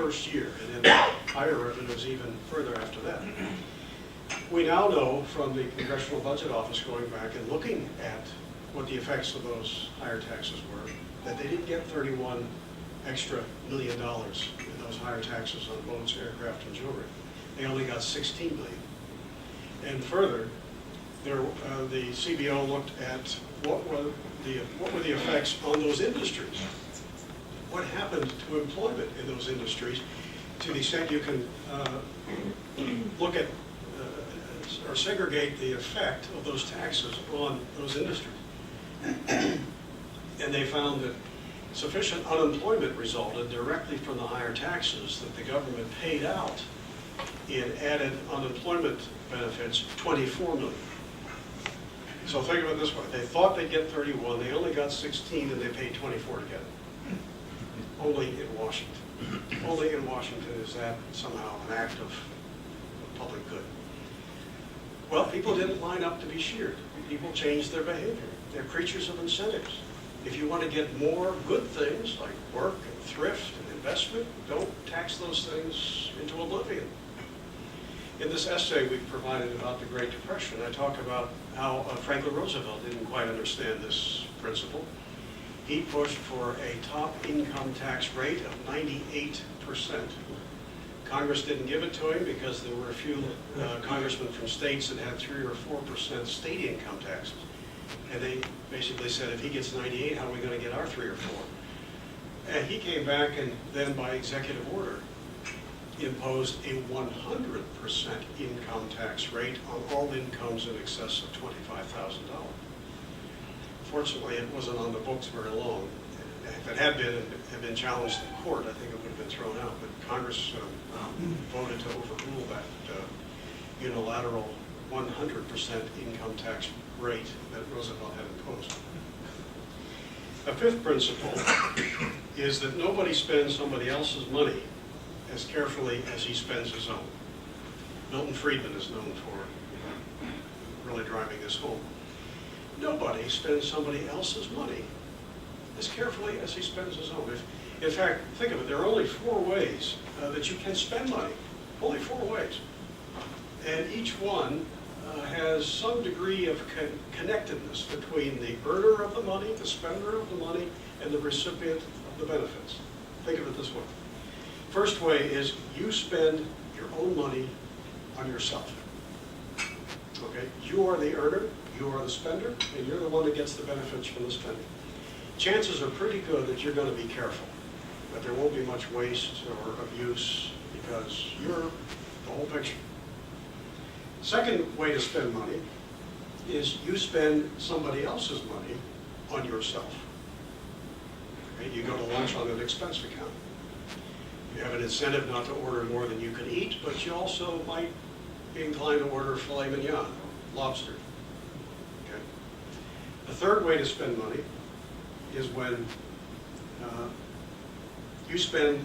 first year, and then higher revenues even further after that. We now know from the Congressional Budget Office going back and looking at what the effects of those higher taxes were, that they didn't get $31 extra million in those higher taxes on boats, aircraft, and jewelry. They only got $16 million. And further, the CBO looked at what were the effects on those industries. What happened to employment in those industries, to the extent you can look at or segregate the effect of those taxes on those industries. And they found that sufficient unemployment resulted directly from the higher taxes that the government paid out in added unemployment benefits, 24 million. So think of it this way. They thought they'd get 31, they only got 16, and they paid 24 to get it. Only in Washington. Only in Washington is that somehow an act of public good. Well, people didn't line up to be sheared. People changed their behavior. They're creatures of incentives. If you want to get more good things like work and thrift and investment, don't tax those things into oblivion. In this essay we've provided about the Great Depression, I talk about how Franklin Roosevelt didn't quite understand this principle. He pushed for a top income tax rate of 98%. Congress didn't give it to him because there were a few congressmen from states that had 3 or 4% state income taxes. And they basically said, if he gets 98, how are we going to get our 3 or 4? And he came back and then by executive order imposed a 100% income tax rate on all incomes in excess of $25,000. Fortunately, it wasn't on the books very long. If it had been challenged in court, I think it would have been thrown out. But Congress voted to overrule that unilateral 100% income tax rate that Roosevelt had imposed. A fifth principle is that nobody spends somebody else's money as carefully as he spends his own. Milton Friedman is known for really driving this home. Nobody spends somebody else's money as carefully as he spends his own. In fact, think of it, there are only 4 ways that you can spend money. Only 4 ways. And each one has some degree of connectedness between the earner of the money, the spender of the money, and the recipient of the benefits. Think of it this way. First way is you spend your own money on yourself. Okay? You are the earner, you are the spender, and you're the one that gets the benefits from the spending. Chances are pretty good that you're going to be careful, that there won't be much waste or abuse because you're the whole picture. Second way to spend money is you spend somebody else's money on yourself. Okay? You go to lunch on an expense account. You have an incentive not to order more than you can eat, but you also might be inclined to order filet mignon or lobster. Okay? The third way to spend money is when you spend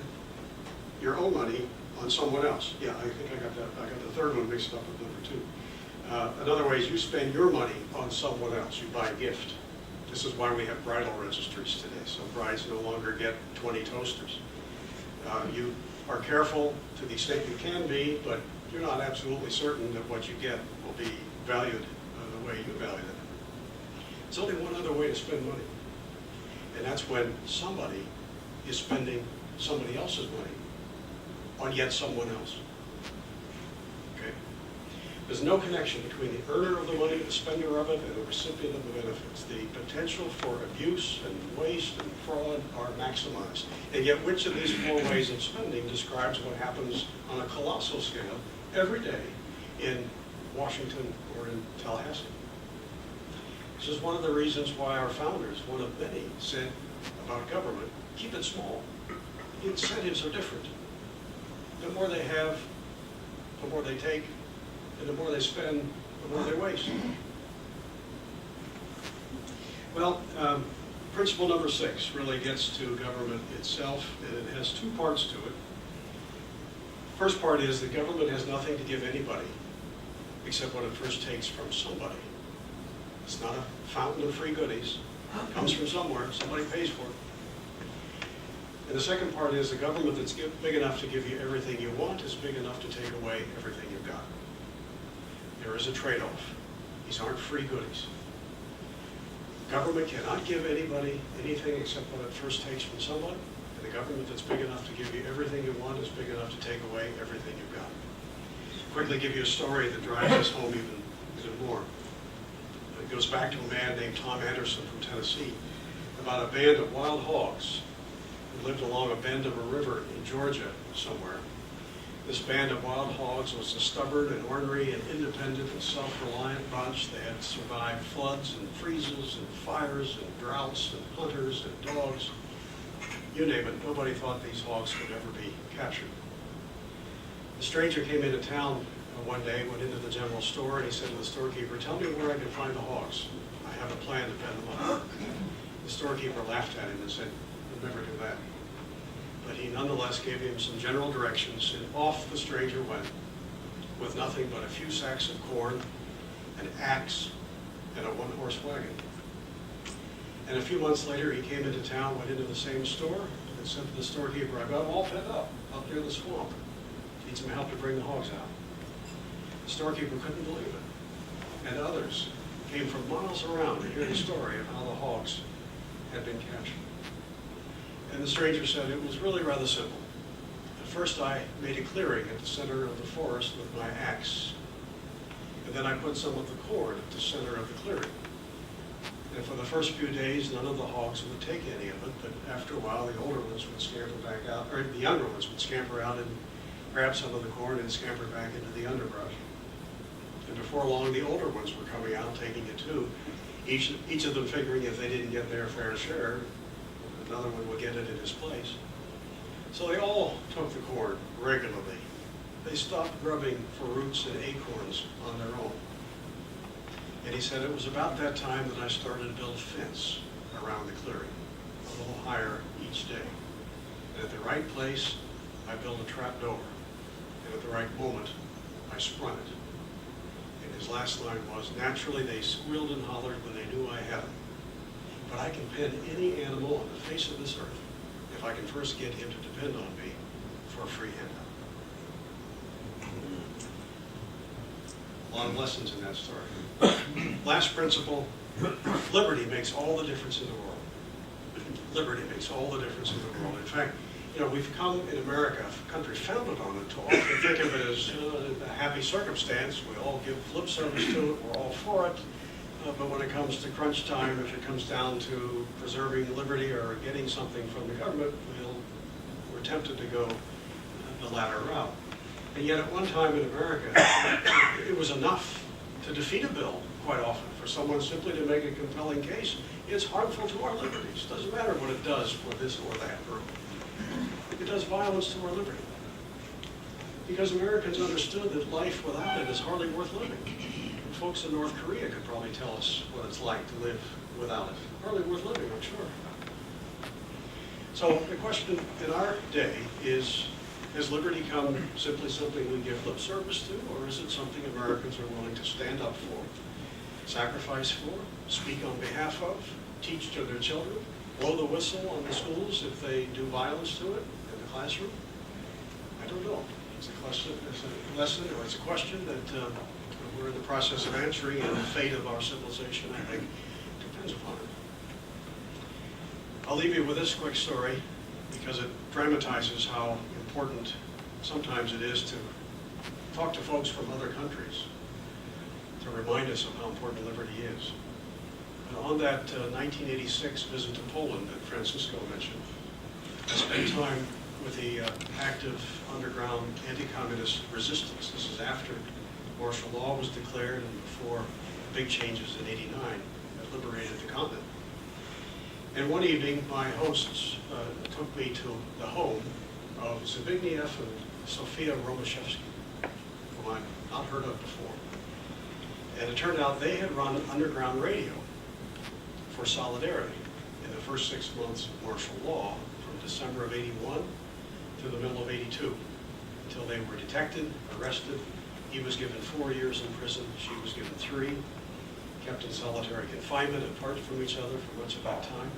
your own money on someone else. Yeah, I think I got that. I got the third one mixed up with number 2. Another way is you spend your money on someone else. You buy a gift. This is why we have bridal registries today, so brides no longer get 20 toasters. You are careful to the extent you can be, but you're not absolutely certain that what you get will be valued the way you value it. There's only one other way to spend money, and that's when somebody is spending somebody else's money on yet someone else. Okay? There's no connection between the earner of the money, the spender of it, and the recipient of the benefits. The potential for abuse and waste and fraud are maximized. And yet which of these 4 ways of spending describes what happens on a colossal scale every day in Washington or in Tallahassee? This is one of the reasons why our founders, one of many, said about government, keep it small. The incentives are different. The more they have, the more they take, and the more they spend, the more they waste. Well, principle number 6 really gets to government itself, and it has 2 parts to it. First part is that government has nothing to give anybody except what it first takes from somebody. It's not a fountain of free goodies. It comes from somewhere. Somebody pays for it. And the second part is the government that's big enough to give you everything you want is big enough to take away everything you've got. There is a trade-off. These aren't free goodies. Government cannot give anybody anything except what it first takes from someone, and the government that's big enough to give you everything you want is big enough to take away everything you've got. Quickly give you a story that drives this home even more. It goes back to a man named Tom Anderson from Tennessee about a band of wild hogs who lived along a bend of a river in Georgia somewhere. This band of wild hogs was a stubborn and ornery and independent and self-reliant bunch. They had survived floods and freezes and fires and droughts and hunters and dogs. You name it, nobody thought these hogs could ever be captured. The stranger came into town one day, went into the general store, and he said to the storekeeper, "Tell me where I can find the hogs. I have a plan to pen them up." The storekeeper laughed at him and said, "You'll never do that." But he nonetheless gave him some general directions, and off the stranger went with nothing but a few sacks of corn, an axe, and a one-horse wagon. And a few months later, he came into town, went into the same store, and said to the storekeeper, "I've got them all fed up near the swamp. Need some help to bring the hogs out." The storekeeper couldn't believe it. And others came from miles around to hear the story of how the hogs had been captured. And the stranger said, "It was really rather simple. At first I made a clearing at the center of the forest with my axe. And then I put some of the corn at the center of the clearing. And for the first few days, none of the hogs would take any of it, but after a while, the older ones would scamper back out, or the younger ones would scamper out and grab some of the corn and scamper back into the underbrush. And before long, the older ones were coming out, taking it too, each of them figuring if they didn't get their fair share, another one would get it in his place. So they all took the corn regularly. They stopped grubbing for roots and acorns on their own. And he said it was about that time that I started to build a fence around the clearing, a little higher each day. And at the right place, I built a trap door. And at the right moment, I sprung it." And his last line was, "Naturally, they squealed and hollered when they knew I had them. But I can pen any animal on the face of this earth if I can first get him to depend on me for a free handout." A lot of lessons in that story. Last principle, liberty makes all the difference in the world. Liberty makes all the difference in the world. In fact, we've come in America, a country founded on it, to often think of it as a happy circumstance. We all give lip service to it, we're all for it. But when it comes to crunch time, if it comes down to preserving liberty or getting something from the government, we're tempted to go the latter route. And yet at one time in America, it was enough to defeat a bill quite often for someone simply to make a compelling case. It's harmful to our liberties. Doesn't matter what it does for this or that group. It does violence to our liberty. Because Americans understood that life without it is hardly worth living. Folks in North Korea could probably tell us what it's like to live without it. Hardly worth living, I'm sure. So the question in our day is, has liberty come simply something we give lip service to, or is it something Americans are willing to stand up for, sacrifice for, speak on behalf of, teach to their children, blow the whistle on the schools if they do violence to it in the classroom? I don't know. It's a lesson, or it's a question that we're in the process of answering, and the fate of our civilization, I think, depends upon it. I'll leave you with this quick story because it dramatizes how important sometimes it is to talk to folks from other countries to remind us of how important liberty is. And on that 1986 visit to Poland that Francisco mentioned, I spent time with the active underground anti-communist resistance. This is after martial law was declared and before big changes in '89 that liberated the continent. And one evening, my hosts took me to the home of Zbigniew and Sofia Romaszewski, whom I'd not heard of before. And it turned out they had run underground radio for Solidarity in the first 6 months of martial law, from December of '81 to the middle of '82, until they were detected, arrested. He was given 4 years in prison, she was given 3, kept in solitary confinement apart from each other for much of that time.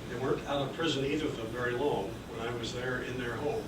They weren't out of prison, either of them, very long. When I was there in their home,